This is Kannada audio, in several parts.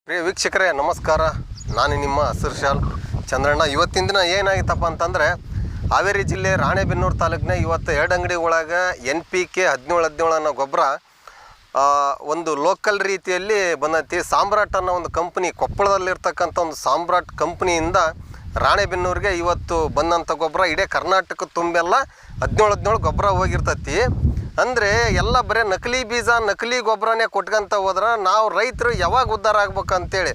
ಪ್ರಿಯ ವೀಕ್ಷಕರೇ ನಮಸ್ಕಾರ. ನಾನು ನಿಮ್ಮ ಹಸಿರು ಶಾಲ್ ಚಂದ್ರಣ್ಣ. ಇವತ್ತಿನ ದಿನ ಏನಾಗಿತ್ತಪ್ಪ ಅಂತಂದರೆ ಹಾವೇರಿ ಜಿಲ್ಲೆ ರಾಣೆಬೆನ್ನೂರು ತಾಲೂಕಿನ ಇವತ್ತು 2 ಅಂಗಡಿ ಒಳಗೆ NPK 17 ಅನ್ನೋ ಗೊಬ್ಬರ ಒಂದು ಲೋಕಲ್ ರೀತಿಯಲ್ಲಿ ಬಂದೈತಿ. ಸಾಮ್ರಾಟ್ ಅನ್ನೋ ಒಂದು ಕಂಪ್ನಿ, ಕೊಪ್ಪಳದಲ್ಲಿರ್ತಕ್ಕಂಥ ಒಂದು ಸಾಮ್ರಾಟ್ ಕಂಪ್ನಿಯಿಂದ ರಾಣೆಬೆನ್ನೂರಿಗೆ ಇವತ್ತು ಬಂದಂಥ ಗೊಬ್ಬರ ಇಡೀ ಕರ್ನಾಟಕ ತುಂಬೆಲ್ಲ 17 ಗೊಬ್ಬರ ಹೋಗಿರ್ತೈತಿ. ಅಂದರೆ ಎಲ್ಲ ಬರೀ ನಕಲಿ ಬೀಜ ನಕಲಿ ಗೊಬ್ಬರನೇ ಕೊಟ್ಕೊಂತ ಹೋದ್ರೆ ನಾವು ರೈತರು ಯಾವಾಗ ಉದ್ಧಾರ ಆಗ್ಬೇಕಂತೇಳಿ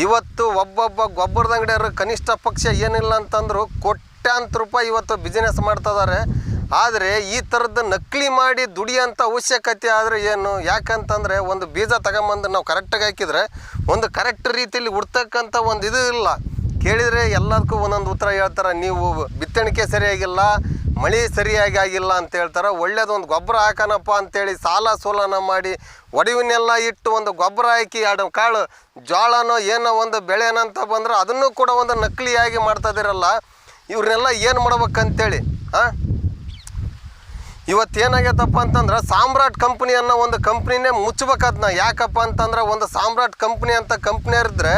ಇವತ್ತು ಒಬ್ಬೊಬ್ಬ ಗೊಬ್ಬರದ ಅಂಗಡಿಯವರು ಕನಿಷ್ಠ ಪಕ್ಷ ಏನಿಲ್ಲ ಅಂತಂದ್ರು ಕೋಟ್ಯಾಂತರ ರೂಪಾಯಿ ಇವತ್ತು ಬಿಸ್ನೆಸ್ ಮಾಡ್ತಿದ್ದಾರೆ. ಆದರೆ ಈ ಥರದ್ದು ನಕಲಿ ಮಾಡಿ ದುಡಿಯೋಂಥ ಅವಶ್ಯಕತೆ ಆದರೆ ಏನು? ಯಾಕಂತಂದರೆ ಒಂದು ಬೀಜ ತಗೊಂಬಂದು ನಾವು ಕರೆಕ್ಟಾಗಿ ಹಾಕಿದರೆ ಒಂದು ಕರೆಕ್ಟ್ ರೀತಿಯಲ್ಲಿ ಹುಡ್ತಕ್ಕಂಥ ಒಂದು ಇದು ಇಲ್ಲ. ಕೇಳಿದರೆ ಎಲ್ಲದಕ್ಕೂ ಒಂದೊಂದು ಉತ್ತರ ಹೇಳ್ತಾರೆ. ನೀವು ಬಿತ್ತಣಿಕೆ ಸರಿಯಾಗಿಲ್ಲ, ಮಳೆ ಸರಿಯಾಗಿ ಆಗಿಲ್ಲ ಅಂತ ಹೇಳ್ತಾರೆ. ಒಳ್ಳೇದೊಂದು ಗೊಬ್ಬರ ಹಾಕೋಣಪ್ಪ ಅಂತೇಳಿ ಸಾಲ ಸೋಲನ ಮಾಡಿ ಒಡವಿನೆಲ್ಲ ಇಟ್ಟು ಒಂದು ಗೊಬ್ಬರ ಹಾಕಿ 2 ಕಾಳು ಜೋಳನೋ ಏನೋ ಒಂದು ಬೆಳೆನಂತ ಬಂದ್ರೆ ಅದನ್ನು ಕೂಡ ಒಂದು ನಕಲಿಯಾಗಿ ಮಾಡ್ತಾಯಿದ್ದೀರಲ್ಲ. ಇವ್ರನ್ನೆಲ್ಲ ಏನು ಮಾಡ್ಬೇಕಂತೇಳಿ ಇವತ್ತೇನಾಗೈತಪ್ಪ ಅಂತಂದ್ರೆ ಸಾಮ್ರಾಟ್ ಕಂಪ್ನಿ ಅನ್ನೋ ಒಂದು ಕಂಪ್ನಿನೇ ಮುಚ್ಚಬೇಕದನ್ನ. ಯಾಕಪ್ಪ ಅಂತಂದ್ರೆ ಒಂದು ಸಾಮ್ರಾಟ್ ಕಂಪ್ನಿ ಅಂತ ಕಂಪ್ನಿ ಇರಿದ್ರೆ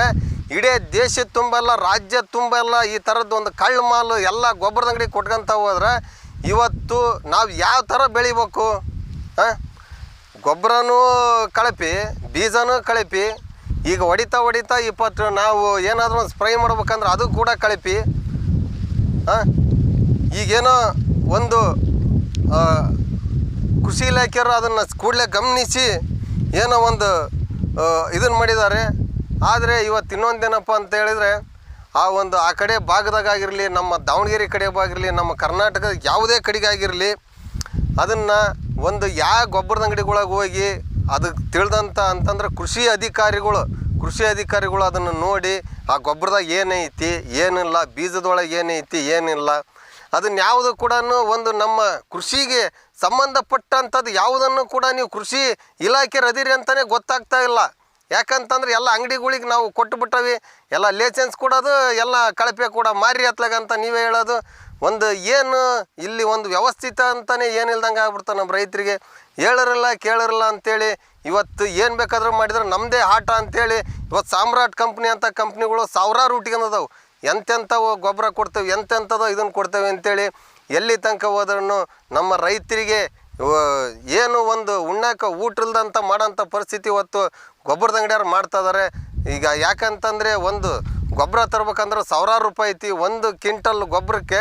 ಇಡೀ ದೇಶ ತುಂಬೆಲ್ಲ ರಾಜ್ಯ ತುಂಬೆಲ್ಲ ಈ ಥರದ್ದು ಒಂದು ಕಳ್ಳ ಮಾಲು ಎಲ್ಲ ಗೊಬ್ಬರದ ಅಂಗಡಿ ಕೊಟ್ಕೊಂತ ಹೋದ್ರೆ ಇವತ್ತು ನಾವು ಯಾವ ಥರ ಬೆಳಿಬೇಕು? ಗೊಬ್ಬರನೂ ಕಳಪಿ, ಬೀಜನೂ ಕಳಪಿ. ಈಗ ಹೊಡಿತಾ 20 ನಾವು ಏನಾದರೂ ಒಂದು ಸ್ಪ್ರೇ ಮಾಡ್ಬೇಕಂದ್ರೆ ಅದು ಕೂಡ ಕಳಪಿ. ಈಗೇನೋ ಒಂದು ಕೃಷಿ ಇಲಾಖೆಯವರು ಅದನ್ನು ಕೂಡಲೇ ಗಮನಿಸಿ ಏನೋ ಒಂದು ಇದನ್ನು ಮಾಡಿದ್ದಾರೆ. ಆದರೆ ಇವತ್ತು ಇನ್ನೊಂದೇನಪ್ಪ ಅಂತ ಹೇಳಿದರೆ ಆ ಕಡೆ ಭಾಗದಾಗಿರಲಿ, ನಮ್ಮ ದಾವಣಗೆರೆ ಕಡೆ ಆಗಿರಲಿ, ನಮ್ಮ ಕರ್ನಾಟಕದ ಯಾವುದೇ ಕಡೆಗಾಗಿರಲಿ ಅದನ್ನು ಒಂದು ಯಾವ ಗೊಬ್ಬರದ ಅಂಗಡಿಗಳಿಗೆ ಹೋಗಿ ಅದಕ್ಕೆ ತಿಳಿದಂಥ ಅಂತಂದ್ರೆ ಕೃಷಿ ಅಧಿಕಾರಿಗಳು ಅದನ್ನು ನೋಡಿ ಆ ಗೊಬ್ಬರದಾಗ ಏನೈತಿ ಏನಿಲ್ಲ, ಬೀಜದೊಳಗೆ ಏನೈತಿ ಏನಿಲ್ಲ, ಅದನ್ನು ಯಾವುದು ಕೂಡ ಒಂದು ನಮ್ಮ ಕೃಷಿಗೆ ಸಂಬಂಧಪಟ್ಟಂಥದ್ದು ಯಾವುದನ್ನು ಕೂಡ ನೀವು ಕೃಷಿ ಇಲಾಖೆ ಅದಿರಿ ಅಂತಲೇ ಗೊತ್ತಾಗ್ತಾ ಇಲ್ಲ. ಯಾಕಂತಂದ್ರೆ ಎಲ್ಲ ಅಂಗಡಿಗಳಿಗೆ ನಾವು ಕೊಟ್ಟುಬಿಟ್ಟವಿ, ಎಲ್ಲ ಲೈಸೆನ್ಸ್ ಕೊಡೋದು, ಎಲ್ಲ ಕಳಪೆ ಕೂಡ ಮಾರಿ ಹತ್ಲಾಗಂತ ನೀವೇ ಹೇಳೋದು. ಒಂದು ಏನು ಇಲ್ಲಿ ಒಂದು ವ್ಯವಸ್ಥಿತ ಅಂತಲೇ ಏನಿಲ್ದಂಗೆ ಆಗ್ಬಿಡ್ತಾವೆ ನಮ್ಮ ರೈತರಿಗೆ. ಹೇಳೋರಿಲ್ಲ ಕೇಳೋರಿಲ್ಲ ಅಂಥೇಳಿ ಇವತ್ತು ಏನು ಬೇಕಾದ್ರೂ ಮಾಡಿದ್ರೆ ನಮ್ಮದೇ ಆಟ ಅಂಥೇಳಿ ಇವತ್ತು ಸಾಮ್ರಾಟ್ ಕಂಪ್ನಿ ಅಂತ ಕಂಪ್ನಿಗಳು ಸಾವಿರಾರು ಹುಟ್ಕೊಂಡದವು. ಎಂತೆಂಥವು ಗೊಬ್ಬರ ಕೊಡ್ತೇವೆ, ಎಂತೆಂಥದೋ ಇದನ್ನು ಕೊಡ್ತೇವೆ ಅಂಥೇಳಿ ಎಲ್ಲಿ ತನಕ ಹೋದ್ರೂ ನಮ್ಮ ರೈತರಿಗೆ ಏನು ಒಂದು ಉಣ್ಣಕ್ಕೆ ಊಟ ಇಲ್ದಂಥ ಮಾಡೋಂಥ ಪರಿಸ್ಥಿತಿ ಇವತ್ತು ಗೊಬ್ಬರದ ಅಂಗಡಿಯವ್ರು ಮಾಡ್ತಾಯಿದ್ದಾರೆ. ಈಗ ಯಾಕಂತಂದರೆ ಒಂದು ಗೊಬ್ಬರ ತರ್ಬೇಕಂದ್ರೆ ಸಾವಿರಾರು ರೂಪಾಯಿ ಐತಿ, 1 ಕ್ವಿಂಟಲ್ ಗೊಬ್ಬರಕ್ಕೆ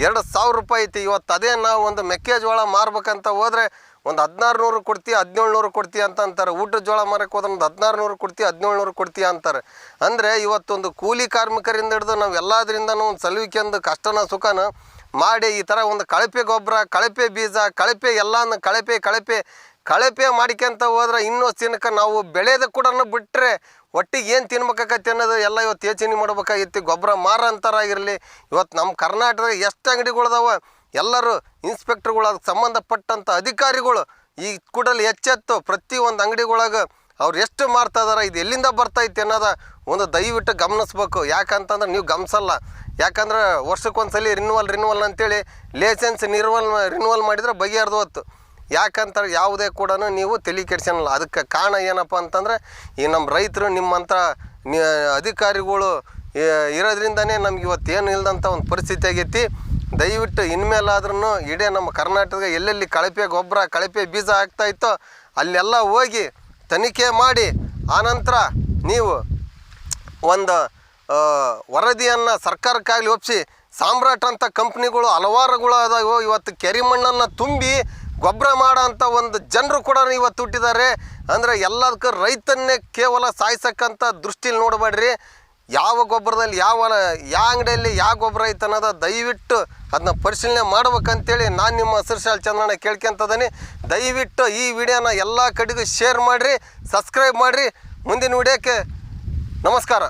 2,000 ರೂಪಾಯಿ ಐತಿ. ಇವತ್ತು ಅದೇ ನಾವು ಒಂದು ಮೆಕ್ಕೆಜೋಳ ಮಾರ್ಬೇಕಂತ ಹೋದರೆ ಒಂದು 1600 ಕೊಡ್ತೀಯ 1700 ಕೊಡ್ತೀಯ ಅಂತ ಅಂತಾರೆ. ಊಟದ ಜೋಳ ಮಾರಕ್ಕೆ ಹೋದ್ರೆ ಒಂದು 1600 ಕೊಡ್ತೀಯ 1700 ಕೊಡ್ತೀಯ ಅಂತಾರೆ. ಅಂದರೆ ಇವತ್ತೊಂದು ಕೂಲಿ ಕಾರ್ಮಿಕರಿಂದ ಹಿಡಿದು ನಾವು ಎಲ್ಲದರಿಂದನೂ ಒಂದು ಸಲುವಿಕೆಂದು ಕಷ್ಟನ ಸುಖನ ಮಾಡಿ ಈ ಥರ ಒಂದು ಕಳಪೆ ಗೊಬ್ಬರ, ಕಳಪೆ ಬೀಜ, ಕಳಪೆ ಎಲ್ಲನೂ ಕಳಪೆ ಮಾಡಿಕೊಂತ ಹೋದ್ರೆ ಇನ್ನೂ ದಿನಕ್ಕೆ ನಾವು ಬೆಳೆದು ಕೂಡ ಬಿಟ್ಟರೆ ಒಟ್ಟಿಗೆ ಏನು ತಿನ್ಬೇಕಾಗತ್ತೆ ಅನ್ನೋದು ಎಲ್ಲ ಇವತ್ತು ಯೋಚನೆ ಮಾಡ್ಬೇಕಾಗಿತ್ತು. ಗೊಬ್ಬರ ಮಾರಂತರಾಗಿರಲಿ, ಇವತ್ತು ನಮ್ಮ ಕರ್ನಾಟಕದ ಎಷ್ಟು ಅಂಗಡಿಗಳದಾವ ಎಲ್ಲರೂ ಇನ್ಸ್ಪೆಕ್ಟರ್ಗಳು, ಅದಕ್ಕೆ ಸಂಬಂಧಪಟ್ಟಂಥ ಅಧಿಕಾರಿಗಳು ಈ ಕೂಡಲೇ ಎಚ್ಚೆತ್ತು ಪ್ರತಿಯೊಂದು ಅಂಗಡಿಗಳೊಳಗೆ ಅವ್ರು ಎಷ್ಟು ಮಾರ್ತಾ ಇದಾರೆ, ಇದು ಎಲ್ಲಿಂದ ಬರ್ತೈತೆ ಅನ್ನೋದ ಒಂದು ದಯವಿಟ್ಟು ಗಮನಿಸ್ಬೇಕು. ಯಾಕಂತಂದ್ರೆ ನೀವು ಗಮನಿಸಲ್ಲ. ಯಾಕಂದ್ರೆ ವರ್ಷಕ್ಕೊಂದ್ಸಲಿ ರಿನ್ಯೂವಲ್ ಅಂತೇಳಿ ಲೈಸೆನ್ಸ್ ರಿನ್ಯೂವಲ್ ಮಾಡಿದರೆ ಬಗೆಹರಿದು ಹೊತ್ತು. ಯಾಕಂತಾರೆ ಯಾವುದೇ ಕೂಡ ನೀವು ತಲೆ ಕೆಡ್ಸೋಲ್ಲ. ಅದಕ್ಕೆ ಕಾರಣ ಏನಪ್ಪ ಅಂತಂದರೆ ಈ ನಮ್ಮ ರೈತರು ನಿಮ್ಮಂಥ ಅಧಿಕಾರಿಗಳು ಇರೋದ್ರಿಂದನೇ ನಮ್ಗೆ ಇವತ್ತು ಏನು ಇಲ್ಲದಂಥ ಒಂದು ಪರಿಸ್ಥಿತಿ ಆಗೈತಿ. ದಯವಿಟ್ಟು ಇನ್ಮೇಲಾದ್ರೂ ಇಡೀ ನಮ್ಮ ಕರ್ನಾಟಕ ಎಲ್ಲೆಲ್ಲಿ ಕಳಪೆ ಗೊಬ್ಬರ, ಕಳಪೆ ಬೀಜ ಆಗ್ತಾಯಿತ್ತೋ ಅಲ್ಲೆಲ್ಲ ಹೋಗಿ ತನಿಖೆ ಮಾಡಿ ಆನಂತರ ನೀವು ಒಂದು ವರದಿಯನ್ನು ಸರ್ಕಾರಕ್ಕಾಗಲಿ ಒಪ್ಪಿಸಿ. ಸಾಮ್ರಾಟ್ ಅಂತ ಕಂಪ್ನಿಗಳು ಹಲವಾರುಗಳು ಅದಾವೆ. ಇವತ್ತು ಕೆರೆ ಮಣ್ಣನ್ನು ತುಂಬಿ ಗೊಬ್ಬರ ಮಾಡೋ ಅಂಥ ಒಂದು ಜನರು ಕೂಡ ಇವತ್ತು ಹುಟ್ಟಿದ್ದಾರೆ. ಅಂದರೆ ಎಲ್ಲದಕ್ಕೂ ರೈತನ್ನೇ ಕೇವಲ ಸಾಯಿಸಕ್ಕಂಥ ದೃಷ್ಟಿಲಿ ನೋಡಬೇಡ್ರಿ. ಯಾವ ಗೊಬ್ಬರದಲ್ಲಿ ಯಾವ ಅಂಗಡಿಯಲ್ಲಿ ಯಾವ ಗೊಬ್ಬರ ಐತೆ ಅನ್ನೋದು ದಯವಿಟ್ಟು ಅದನ್ನ ಪರಿಶೀಲನೆ ಮಾಡ್ಬೇಕಂತೇಳಿ ನಾನು ನಿಮ್ಮ ಹಸಿರು ಶಾಲ್ ಚಂದ್ರಣ್ಣ ಕೇಳ್ಕೊಂತದೀನಿ. ದಯವಿಟ್ಟು ಈ ವಿಡಿಯೋನ ಎಲ್ಲ ಕಡೆಗೂ ಶೇರ್ ಮಾಡಿರಿ, ಸಬ್ಸ್ಕ್ರೈಬ್ ಮಾಡಿರಿ. ಮುಂದಿನ ವಿಡಿಯೋಕ್ಕೆ ನಮಸ್ಕಾರ.